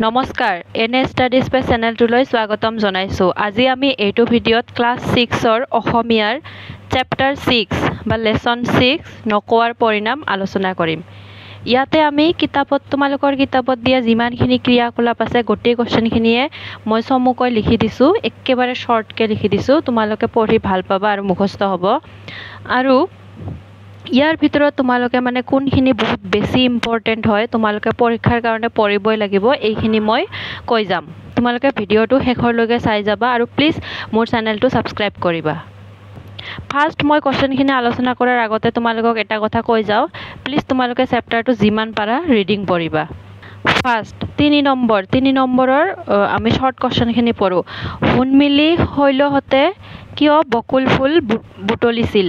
নমস্কাৰ এনে studies pay চেনেলটোলৈ স্বাগতম জনাইছোঁ। আজি আমি এইটো ভিডিঅ'ত ক্লাছ 6ৰ অসমীয়াৰ চেপ্টাৰ 6 বা লেসন 6 নকোৱাৰ পৰিণাম আলোচনা কৰিম। ইয়াতে আমি তোমালোকৰ কিতাপত দিয়া যিমানখিনি ক্ৰিয়াকলাপ আছে গোটেই কোৱেশ্চনখিনিয়ে মই চমুকৈ লিখি দিছোঁ, একেবাৰে শৰ্টকৈ লিখি দিছোঁ। তোমালোকে পঢ়ি ভাল পাবা আৰু মুখস্থ হ'ব। আৰু ইয়াৰ ভিতৰত তোমালোকে মানে কোনখিনি বহুত বেছি ইম্পৰ্টেণ্ট হয়, তোমালোকে পৰীক্ষাৰ কাৰণে পঢ়িবই লাগিব, এইখিনি মই কৈ যাম। তোমালোকে ভিডিঅ'টো শেষৰলৈকে চাই যাবা আৰু প্লিজ মোৰ চেনেলটো ছাবস্ক্ৰাইব কৰিবা। ফাৰ্ষ্ট মই কোৱেশ্চনখিনি আলোচনা কৰাৰ আগতে তোমালোকক এটা কথা কৈ যাওঁ, প্লিজ তোমালোকে চেপ্টাৰটো যিমান পাৰা ৰিডিং পঢ়িবা। ফাৰ্ষ্ট 3 নম্বৰৰ আমি শৰ্ট কোৱেশ্চনখিনি পঢ়োঁ। সোণমিলি শৈলহঁতে কিয় বকুল ফুল বুটলিছিল?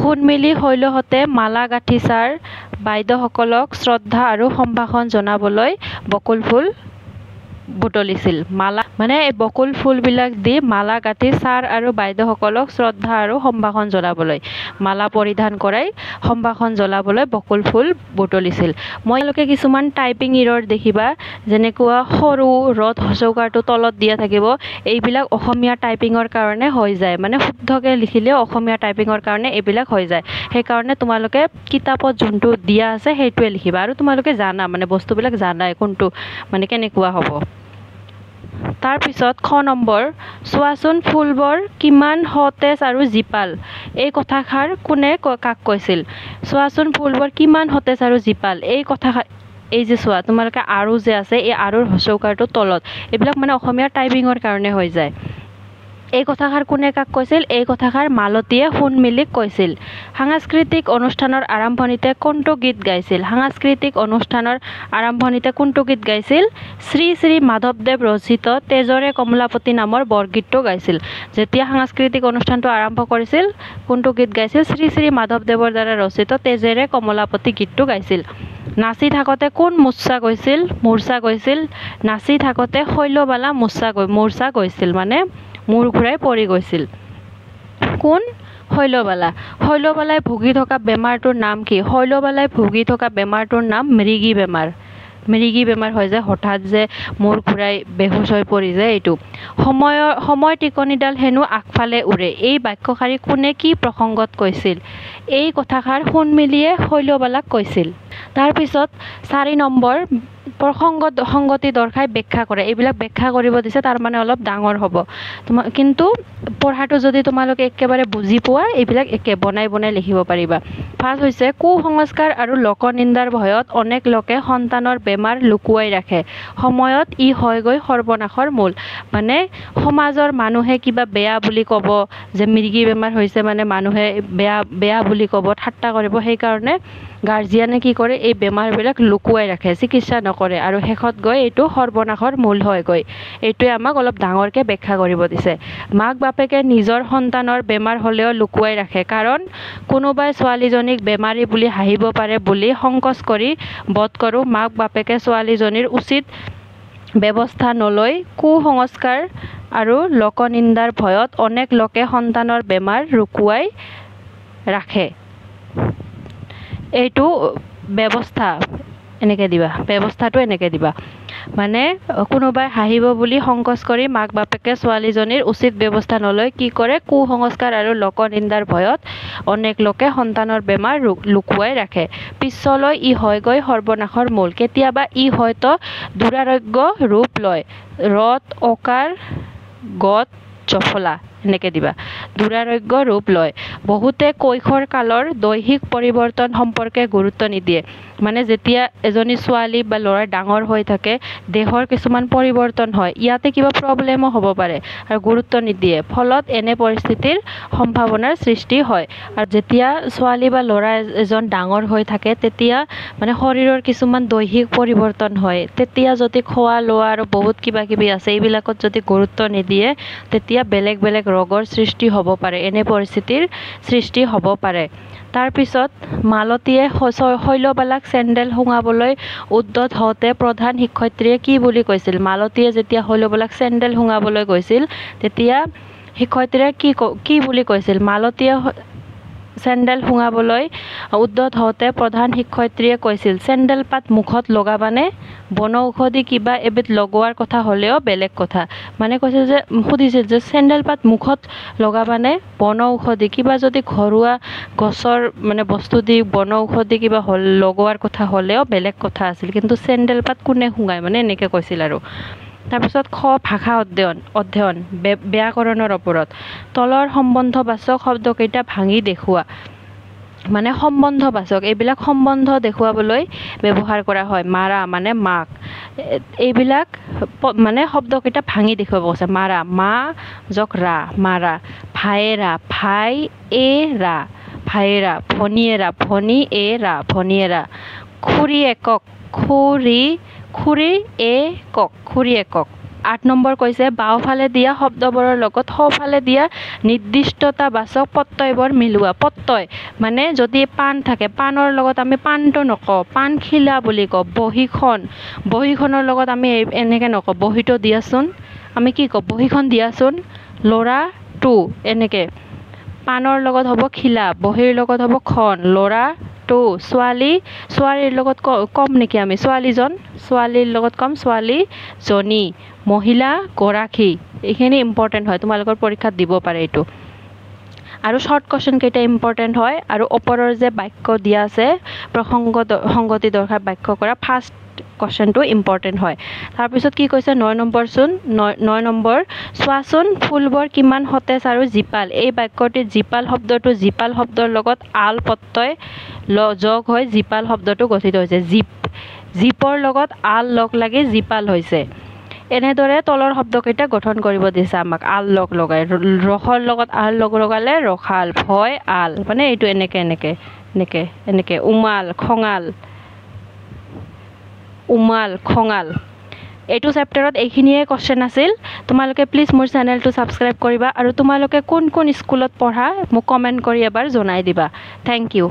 সোণমিলি শৈলহঁতে মালা গাঁঠি ছাৰ বাইদেউসকলক শ্ৰদ্ধা আৰু সম্ভাষণ জনাবলৈ বকুল ফুল বুটলিছিল। মালা মানে এই বকুল ফুলবিলাক দি মালা গাঁঠি ছাৰ আৰু বাইদেউসকলক শ্ৰদ্ধা আৰু সম্ভাষণ জনাবলৈ, মালা পৰিধান কৰাই সম্ভাষণ জনাবলৈ বকুল ফুল বুটলিছিল। মইলোকে কিছুমান টাইপিং ইৰৰ দেখিবা, যেনেকুৱা সৰু ৰদ হচৌকাৰটো তলত দিয়া থাকিব, এইবিলাক অসমীয়া টাইপিঙৰ কাৰণে হৈ যায়, মানে শুদ্ধকৈ লিখিলে অসমীয়া টাইপিঙৰ কাৰণে এইবিলাক হৈ যায়। সেইকাৰণে তোমালোকে কিতাপত যোনটো দিয়া আছে সেইটোৱে লিখিবা। আৰু তোমালোকে জানা মানে বস্তুবিলাক জানাই কোনটো মানে কেনেকুৱা হ'ব। তাৰপিছত খ নম্বৰ, চোৱাচোন ফুলবোৰ কিমান সতেজ আৰু জীপাল। এই কথাষাৰ কোনে কাক কৈছিল? চোৱাচোন ফুলবোৰ কিমান সতেজ আৰু জীপাল, এই কথাষাৰ এই যে চোৱা তোমালোকে আৰু যে আছে, এই আৰুৰ হচৌকাৰটো তলত, এইবিলাক মানে অসমীয়া টাইপিঙৰ কাৰণে হৈ যায়। এই কথাষাৰ কোনে কাক কৈছিল? এই কথাষাৰ মালতীয়ে সোণমিলিক কৈছিল। সাংস্কৃতিক অনুষ্ঠানৰ আৰম্ভণিতে কোনটো গীত গাইছিল? সাংস্কৃতিক অনুষ্ঠানৰ আৰম্ভণিতে কোনটো গীত গাইছিল? শ্ৰী শ্ৰী মাধৱদেৱ ৰচিত তেজৰে কমলাপতি নামৰ বৰগীতটো গাইছিল। যেতিয়া সাংস্কৃতিক অনুষ্ঠানটো আৰম্ভ কৰিছিল কোনটো গীত গাইছিল? শ্ৰী শ্ৰী মাধৱদেৱৰ দ্বাৰা ৰচিত তেজেৰে কমলাপতি গীতটো গাইছিল। নাচি থাকোঁতে কোন মূৰ্ছা গৈছিল? নাচি থাকোঁতে শৈলবালা মূৰ্ছা গৈছিল, মানে মূৰ ঘূৰাই পৰি গৈছিল। কোন? শৈলবালা। শৈলবালাই ভুগি থকা বেমাৰটোৰ নাম কি? শৈলবালাই ভুগি থকা বেমাৰটোৰ নাম মৃগী বেমাৰ। মৃগী বেমাৰ হয় যে হঠাৎ যে মূৰ ঘূৰাই বেহুচ হৈ পৰি যায়, এইটো। সময় টিকনিডাল হেনো আগফালে উৰে, এই বাক্যশাৰী কোনে কি প্ৰসংগত কৈছিল? এই কথাষাৰ সোণমিলিয়ে শৈলবালাক কৈছিল। তাৰপিছত 4 নম্বৰ, সংগতি দৰ্শাই ব্যাখ্যা কৰে। এইবিলাক ব্যাখ্যা কৰিব দিছে, তাৰ মানে অলপ ডাঙৰ হ'ব। কিন্তু পঢ়াটো যদি তোমালোকে একেবাৰে বুজি পোৱা, এইবিলাক বনাই লিখিব পাৰিবা। ফাৰ্ষ্ট হৈছে, কুসংস্কাৰ আৰু লোকনিন্দাৰ ভয়ত অনেক লোকে সন্তানৰ বেমাৰ লুকুৱাই ৰাখে, সময়ত ই হয়গৈ সৰ্বনাশৰ মূল। মানে সমাজৰ মানুহে কিবা বেয়া বুলি ক'ব, যে মৃগী বেমাৰ হৈছে মানে মানুহে বেয়া বুলি ক'ব, ঠাট্টা কৰিব, সেইকাৰণে গাৰ্জিয়ানে কি কৰে, এই বেমাৰবিলাক লুকুৱাই ৰাখে, চিকিৎসা নকৰে, আৰু শেষত গৈ এইটো সৰ্বনাশৰ মূল হয়গৈ। এইটোৱে আমাক অলপ ডাঙৰকৈ ব্যাখ্যা কৰিব দিছে। মাক বাপেকে নিজৰ সন্তানৰ বেমাৰ হ'লেও লুকুৱাই ৰাখে, কাৰণ কোনোবাই ছোৱালীজনীক বেমাৰী বুলি হাঁহিব পাৰে বুলি সংকোচ কৰি বধ কৰোঁ মাক বাপেকে ছোৱালীজনীৰ উচিত ব্যৱস্থা নলয়। কুসংস্কাৰ আৰু লোকনিন্দাৰ ভয়ত অনেক লোকে সন্তানৰ বেমাৰ লুকুৱাই ৰাখে। এইটো ব্যৱস্থাটো এনেকৈ দিবা, মানে কোনোবাই হাঁহিব বুলি সংকোচ কৰি মাক বাপেকে ছোৱালীজনীৰ উচিত ব্যৱস্থা নলয়, কি কৰে? কুসংস্কাৰ আৰু লোকনিন্দাৰ ভয়ত অনেক লোকে সন্তানৰ বেমাৰ লুকুৱাই ৰাখে, পিছলৈ ই হয়গৈ সৰ্বনাশৰ মূল। কেতিয়াবা ই হয়তো দুৰাৰোগ্য ৰূপ লয়, ৰদ অকাৰ গত জফলা, এনেকৈ দিবা, দুৰাৰোগ্য ৰূপ লয়। বহুতে কৈশোৰ কালৰ দৈহিক পৰিৱৰ্তন সম্পৰ্কে গুৰুত্ব নিদিয়ে, মানে যেতিয়া এজনী ছোৱালী বা ল'ৰা ডাঙৰ হৈ থাকে, দেহৰ কিছুমান পৰিৱৰ্তন হয়, ইয়াতে কিবা প্ৰব্লেমো হ'ব পাৰে আৰু গুৰুত্ব নিদিয়ে, ফলত এনে পৰিস্থিতিৰ সম্ভাৱনাৰ সৃষ্টি হয়। আৰু যেতিয়া ছোৱালী বা ল'ৰা এজন ডাঙৰ হৈ থাকে, তেতিয়া মানে শৰীৰৰ কিছুমান দৈহিক পৰিৱৰ্তন হয়, তেতিয়া যদি খোৱা লোৱা আৰু বহুত কিবা কিবি আছে, এইবিলাকত যদি গুৰুত্ব নিদিয়ে, তেতিয়া বেলেগ ৰোগৰ সৃষ্টি হ'ব পাৰে, এনে পৰিস্থিতিৰ সৃষ্টি হ'ব পাৰে। তাৰপিছত মালতীয়ে শৈলবালাক চেণ্ডেল শুঙাবলৈ উদ্যত হওঁতে প্ৰধান শিক্ষয়িত্ৰীয়ে কি বুলি কৈছিল? মালতীয়ে যেতিয়া শৈলবালাক চেণ্ডেল শুঙাবলৈ গৈছিল, তেতিয়া শিক্ষয়িত্ৰীয়ে কি বুলি কৈছিল? মালতীয়ে চেণ্ডেল শুঙাবলৈ উদ্যত হওঁতে প্ৰধান শিক্ষয়িত্ৰীয়ে কৈছিল চেণ্ডেল পাত মুখত লগাবানে বনৌষধি কিবা এবিধ লগোৱাৰ কথা হ'লেও বেলেগ কথা মানে কৈছিল যে সুধিছিল যে চেণ্ডেল পাত মুখত লগাবানে বনৌষধি কিবা যদি ঘৰুৱা গছৰ মানে বস্তু দি বনৌষধি কিবা লগোৱাৰ কথা হ'লেও বেলেগ কথা আছিল কিন্তু চেণ্ডেল পাত কোনে শুঙায় মানে এনেকৈ কৈছিল আৰু তাৰপিছত খ ভাষা অধ্যয়ন ব্যাকৰণৰ ওপৰত তলৰ সম্বন্ধবাচক শব্দকেইটা ভাঙি দেখুওৱা মানে সম্বন্ধবাচক এইবিলাক সম্বন্ধ দেখুৱাবলৈ ব্যৱহাৰ কৰা হয় মাৰা মানে মাক এইবিলাক মানে শব্দকেইটা ভাঙি দেখুৱাব কৈছে মাৰা মা যক ৰা মাৰা ভায়েৰা ভাই এ ৰা ভায়েৰা ভনীয়েৰা ভনী এ ৰা ভনীয়েৰা খুৰী একক খুৰী একক ৮ নম্বৰ কৈছে বাওঁফালে দিয়া শব্দবোৰৰ লগত সোঁফালে দিয়া নিৰ্দিষ্টতাবাচক প্ৰত্যয়বোৰ মিলোৱা প্ৰত্যয় মানে যদি পাণ থাকে পাণৰ লগত আমি পাণটো নকওঁ পাণখিলা বুলি কওঁ বহীখনৰ লগত আমি এনেকৈ নকওঁ বহীটো দিয়াচোন আমি কি কওঁ বহীখন দিয়াচোন ল'ৰাটো এনেকৈ পাণৰ লগত হ'ব খিলা বহীৰ লগত হ'ব খন ল'ৰাটো ছোৱালীৰ লগত কম নেকি আমি ছোৱালীৰ লগত কম ছোৱালীজনী মহিলা গৰাকী এইখিনি ইম্পৰ্টেণ্ট হয় তোমালোকৰ পৰীক্ষাত দিব পাৰে এইটো আৰু শৰ্ট কুৱেশ্যন কেইটা ইম্পৰ্টেণ্ট হয় আৰু ওপৰৰ যে বাক্য দিয়া আছে সংগতি দৰ্শাই বাক্য কৰা ফাৰ্ষ্ট কুৱেশ্যনটো ইম্পৰ্টেণ্ট হয় তাৰপিছত কি কৈছে 9 নম্বৰ চোৱাচোন ফুলবোৰ কিমান সতেজ আৰু জীপাল এই বাক্যটিত জীপাল শব্দৰ লগত আল প্ৰত্যয় যোগ হৈ জীপাল শব্দটো গঠিত হৈছে জীপৰ লগত আল লগ লাগি জীপাল হৈছে এনেদৰে তলৰ শব্দকেইটা গঠন কৰিব দিছে আমাক আল লগ লগাই ৰসৰ লগত আল লগালে ৰসাল ভয় আল মানে এইটো এনেকে উমাল খঙাল এইটো চেপ্টাৰত এইখিনিয়ে কুৱেশ্যন আছিল তোমালোকে প্লিজ মোৰ চেনেলটো ছাবস্ক্ৰাইব কৰিবা আৰু তোমালোকে কোন স্কুলত পঢ়া মোক কমেণ্ট কৰি এবাৰ জনাই দিবা থেংক ইউ